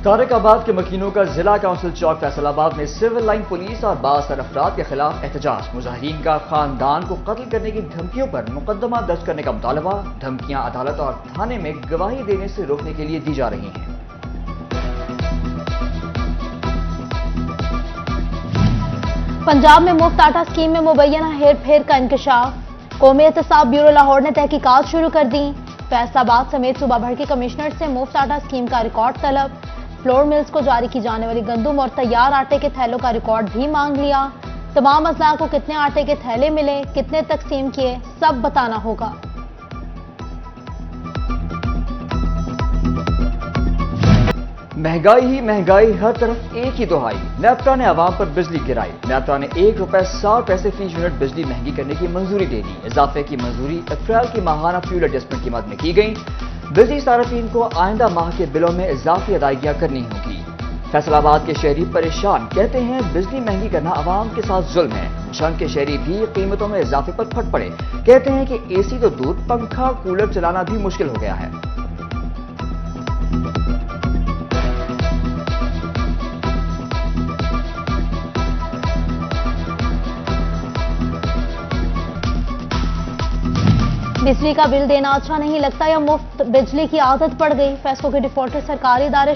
طارق آباد کے مکینوں کا ضلع کونسل چوک فیصل آباد میں سول لائن پولیس اور بعض افراد کے خلاف احتجاج۔ مظاہرین کا خاندان کو قتل کرنے کی دھمکیوں پر مقدمہ درج کرنے کا مطالبہ۔ دھمکیاں عدالت اور تھانے میں گواہی دینے سے روکنے کے لیے دی جا رہی ہیں۔ پنجاب میں مفت آٹا اسکیم میں مبینہ ہیر پھیر کا انکشاف۔ قومی احتساب بیورو لاہور نے تحقیقات شروع کر دی۔ فیصل آباد سمیت صوبہ بھر کے کمشنر سے مفت آٹا اسکیم کا ریکارڈ طلب۔ فلور ملز کو جاری کی جانے والی گندم اور تیار آٹے کے تھیلوں کا ریکارڈ بھی مانگ لیا۔ تمام اضلاع کو کتنے آٹے کے تھیلے ملے، کتنے تقسیم کیے، سب بتانا ہوگا۔ مہنگائی ہی مہنگائی، ہر طرف ایک ہی دہائی۔ نیپٹا نے عوام پر بجلی گرائی۔ نیپٹا نے ₹1.60 فی یونٹ بجلی مہنگی کرنے کی منظوری دے دی۔ اضافے کی منظوری اپریل کی ماہانہ فیول ایڈجسٹمنٹ کی مد میں کی گئی۔ بجلی صارفین کو آئندہ ماہ کے بلوں میں اضافی ادائیگیاں کرنی ہوں گی۔ فیصل آباد کے شہری پریشان، کہتے ہیں بجلی مہنگی کرنا عوام کے ساتھ ظلم ہے۔ جنگ کے شہری بھی قیمتوں میں اضافے پر پھٹ پڑے، کہتے ہیں کہ اے سی تو دور، پنکھا کولر چلانا بھی مشکل ہو گیا ہے۔ بجلی کا بل دینا اچھا نہیں لگتا یا مفت بجلی کی عادت پڑ گئی؟ فیصلوں کے ڈیفالٹر سرکاری ادارے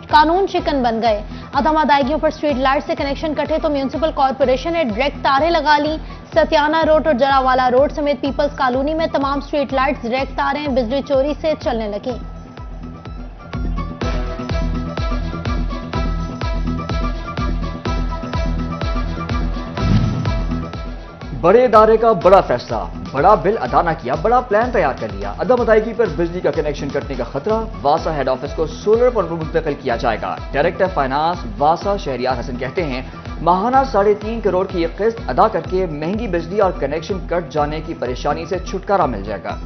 قانون شکن بن گئے۔ عدم ادائیگیوں پر اسٹریٹ لائٹ سے کنیکشن کٹے تو میونسپل کارپوریشن نے ڈائریکٹ تاریں لگا لی۔ ستیانہ روڈ اور جراوالا روڈ سمیت پیپلز کالونی میں تمام اسٹریٹ لائٹس ڈائریکٹ تاریں بجلی چوری سے چلنے لگیں۔ بڑے ادارے کا بڑا فیصلہ، بڑا بل ادا نہ کیا، بڑا پلان تیار کر لیا۔ عدم ادائیگی پر بجلی کا کنیکشن کٹنے کا خطرہ، واسا ہیڈ آفس کو سولر پر منتقل کیا جائے گا۔ ڈائریکٹر فائنانس واسا شہریار حسن کہتے ہیں ماہانہ 3.5 کروڑ کی ایک قسط ادا کر کے مہنگی بجلی اور کنیکشن کٹ جانے کی پریشانی سے چھٹکارا مل جائے گا۔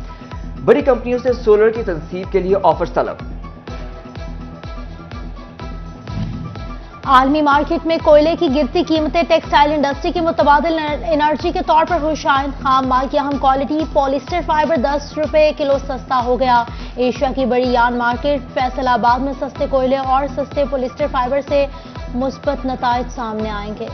بڑی کمپنیوں سے سولر کی تنصیب کے لیے آفرز طلب۔ عالمی مارکیٹ میں کوئلے کی گرتی قیمتیں ٹیکسٹائل انڈسٹری کی متبادل انرجی کے طور پر ہوشائن۔ خام مال کی اہم کوالٹی پولیسٹر فائبر ₹10 کلو سستا ہو گیا۔ ایشیا کی بڑی یارن مارکیٹ فیصل آباد میں سستے کوئلے اور سستے پولیسٹر فائبر سے مثبت نتائج سامنے آئیں گے۔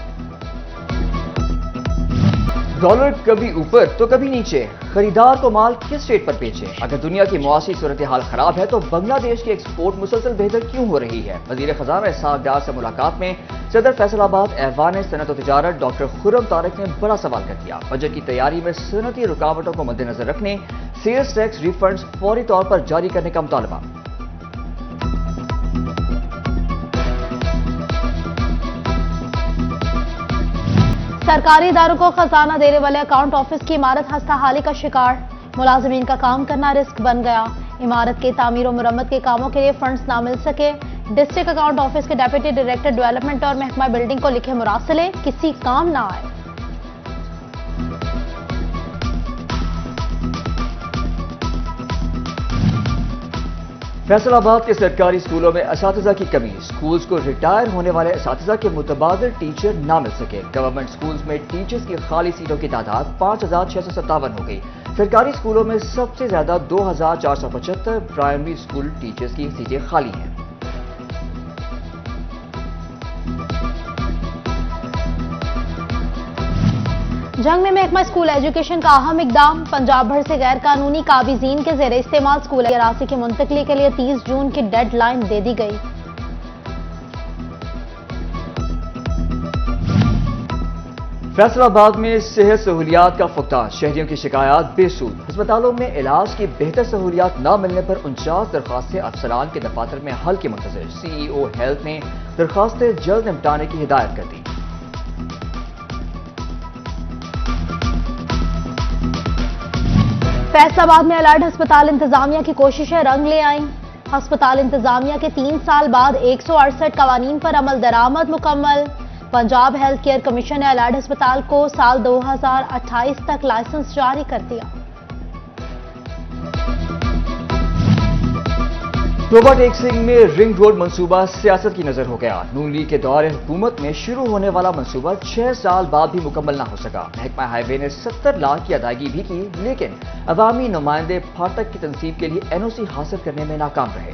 ڈالر کبھی اوپر تو کبھی نیچے، خریدار کو مال کس ریٹ پر بیچے؟ اگر دنیا کی معاشی صورتحال خراب ہے تو بنگلہ دیش کی ایکسپورٹ مسلسل بہتر کیوں ہو رہی ہے؟ وزیر خزانہ اسحاق ڈار سے ملاقات میں صدر فیصل آباد ایوان صنعت و تجارت ڈاکٹر خرم طارق نے بڑا سوال کر دیا۔ بجٹ کی تیاری میں صنعتی رکاوٹوں کو مد نظر رکھنے سیلز ٹیکس ریفنڈز فوری طور پر جاری کرنے کا مطالبہ۔ سرکاری اداروں کو خزانہ دینے والے اکاؤنٹ آفس کی عمارت ہستہ حالی کا شکار، ملازمین کا کام کرنا رسک بن گیا۔ عمارت کے تعمیر و مرمت کے کاموں کے لیے فنڈز نہ مل سکے۔ ڈسٹرکٹ اکاؤنٹ آفس کے ڈیپٹی ڈائریکٹر ڈیولپمنٹ اور محکمہ بلڈنگ کو لکھے مراسلے، کسی کام نہ آئے۔ فیصل آباد کے سرکاری اسکولوں میں اساتذہ کی کمی، اسکولز کو ریٹائر ہونے والے اساتذہ کے متبادل ٹیچر نہ مل سکے۔ گورنمنٹ اسکولز میں ٹیچرز کی خالی سیٹوں کی تعداد 5657 ہو گئی۔ سرکاری اسکولوں میں سب سے زیادہ 2475 پرائمری اسکول ٹیچرز کی سیٹیں خالی ہیں۔ جنگ میں محکمہ اسکول ایجوکیشن کا اہم اقدام، پنجاب بھر سے غیر قانونی قابضین کے زیر استعمال اسکول اراضی کی منتقلی کے لیے 30 جون کی ڈیڈ لائن دے دی گئی۔ فیصل آباد میں صحت سہولیات کا فقدان، شہریوں کی شکایات بے سود۔ ہسپتالوں میں علاج کی بہتر سہولیات نہ ملنے پر 49 درخواستیں افسران کے دفاتر میں حل کے منتظر۔ سی ای او ہیلتھ نے درخواستیں جلد نمٹانے کی ہدایت کر دی۔ فیصل آباد میں الرٹ ہسپتال انتظامیہ کی کوششیں رنگ لے آئیں۔ ہسپتال انتظامیہ کے 3 سال بعد 168 قوانین پر عمل درآمد مکمل۔ پنجاب ہیلتھ کیئر کمیشن نے الرٹ ہسپتال کو سال 2028 تک لائسنس جاری کر دیا۔ صوبہ ٹیک سنگھ میں رنگ روڈ منصوبہ سیاست کی نظر ہو گیا۔ نون لیگ کے دور حکومت میں شروع ہونے والا منصوبہ 6 سال بعد بھی مکمل نہ ہو سکا۔ محکمہ ہائی وے نے 70 لاکھ کی ادائیگی بھی کی، لیکن عوامی نمائندے پھاٹک کی تنصیب کے لیے این او سی حاصل کرنے میں ناکام رہے۔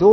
2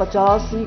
85